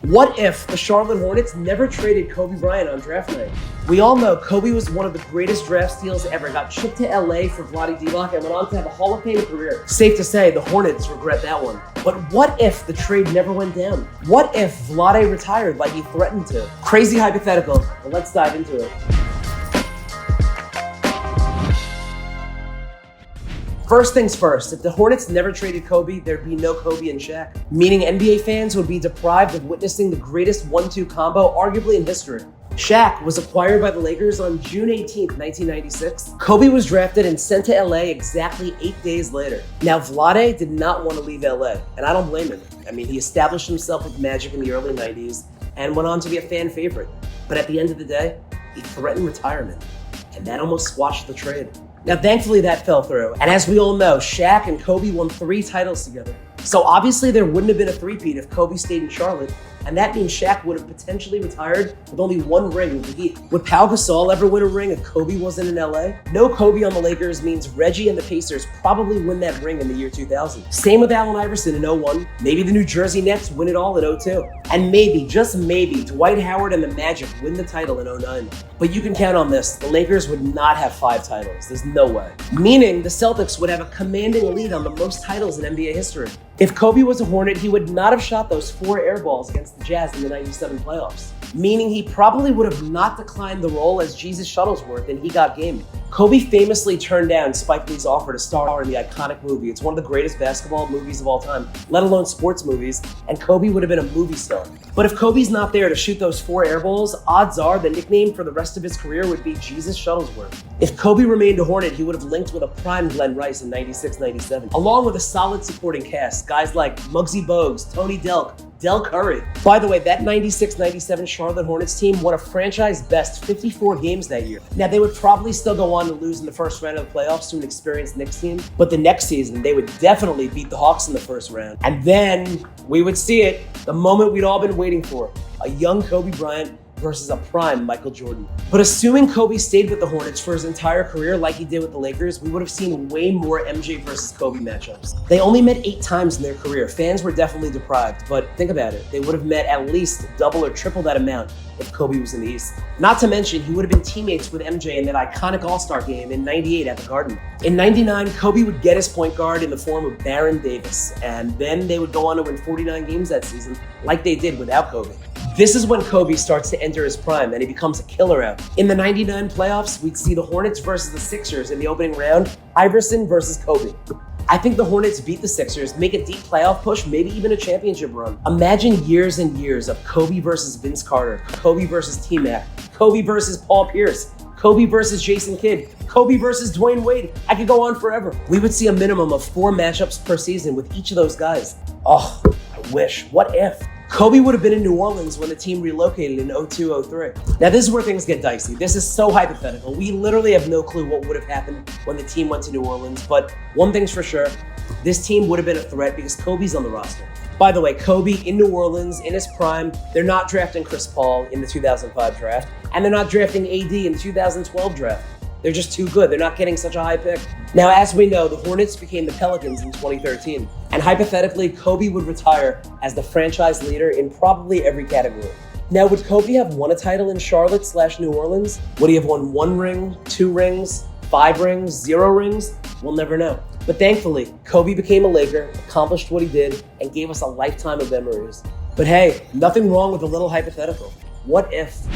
What if the Charlotte Hornets never traded Kobe Bryant on draft night? We all know Kobe was one of the greatest draft steals ever, got shipped to LA for Vlade Divac and went on to have a Hall of Fame career. Safe to say, the Hornets regret that one. But what if the trade never went down? What if Vlade retired like he threatened to? Crazy hypothetical, but let's dive into it. First things first, if the Hornets never traded Kobe, there'd be no Kobe and Shaq, meaning NBA fans would be deprived of witnessing the greatest 1-2 combo arguably in history. Shaq was acquired by the Lakers on June 18, 1996. Kobe was drafted and sent to LA exactly 8 days later. Now, Vlade did not want to leave LA, and I don't blame him. I mean, he established himself with Magic in the early 90s and went on to be a fan favorite. But at the end of the day, he threatened retirement, and that almost squashed the trade. Now, thankfully, that fell through. And as we all know, Shaq and Kobe won 3 titles together. So obviously, there wouldn't have been a three-peat if Kobe stayed in Charlotte. And that means Shaq would have potentially retired with only 1 ring with the Heat. Would Pau Gasol ever win a ring if Kobe wasn't in LA? No Kobe on the Lakers means Reggie and the Pacers probably win that ring in the year 2000. Same with Allen Iverson in 01. Maybe the New Jersey Nets win it all in 02. And maybe, just maybe, Dwight Howard and the Magic win the title in 09. But you can count on this, the Lakers would not have 5 titles. There's no way. Meaning the Celtics would have a commanding lead on the most titles in NBA history. If Kobe was a Hornet, he would not have shot those 4 air balls against the Jazz in the 97 playoffs. Meaning he probably would have not declined the role as Jesus Shuttlesworth and He Got Game. Kobe famously turned down Spike Lee's offer to star in the iconic movie. It's one of the greatest basketball movies of all time, let alone sports movies, and Kobe would have been a movie star. But if Kobe's not there to shoot those 4 air balls, odds are the nickname for the rest of his career would be Jesus Shuttlesworth. If Kobe remained a Hornet, he would have linked with a prime Glenn Rice in 96-97, along with a solid supporting cast, guys like Muggsy Bogues, Tony Delk, Del Curry. By the way, that 96-97 Charlotte Hornets team won a franchise best 54 games that year. Now, they would probably still go on to lose in the first round of the playoffs to an experienced Knicks team, but the next season, they would definitely beat the Hawks in the first round. And then we would see it, the moment we'd all been waiting for, a young Kobe Bryant versus a prime Michael Jordan. But assuming Kobe stayed with the Hornets for his entire career like he did with the Lakers, we would have seen way more MJ versus Kobe matchups. They only met 8 times in their career. Fans were definitely deprived, but think about it. They would have met at least double or triple that amount if Kobe was in the East. Not to mention, he would have been teammates with MJ in that iconic All-Star game in 98 at the Garden. In 99, Kobe would get his point guard in the form of Baron Davis, and then they would go on to win 49 games that season like they did without Kobe. This is when Kobe starts to enter his prime and he becomes a killer out. In the 99 playoffs, we'd see the Hornets versus the Sixers in the opening round, Iverson versus Kobe. I think the Hornets beat the Sixers, make a deep playoff push, maybe even a championship run. Imagine years and years of Kobe versus Vince Carter, Kobe versus T-Mac, Kobe versus Paul Pierce, Kobe versus Jason Kidd, Kobe versus Dwayne Wade. I could go on forever. We would see a minimum of 4 matchups per season with each of those guys. Oh, I wish. What if? Kobe would have been in New Orleans when the team relocated in 02-03. Now, this is where things get dicey. This is so hypothetical. We literally have no clue what would have happened when the team went to New Orleans, but one thing's for sure, this team would have been a threat because Kobe's on the roster. By the way, Kobe in New Orleans, in his prime, they're not drafting Chris Paul in the 2005 draft, and they're not drafting AD in the 2012 draft. They're just too good. They're not getting such a high pick. Now, as we know, the Hornets became the Pelicans in 2013. And hypothetically, Kobe would retire as the franchise leader in probably every category. Now, would Kobe have won a title in Charlotte/New Orleans? Would he have won 1 ring, 2 rings, 5 rings, 0 rings? We'll never know. But thankfully, Kobe became a Laker, accomplished what he did, and gave us a lifetime of memories. But hey, nothing wrong with a little hypothetical. What if?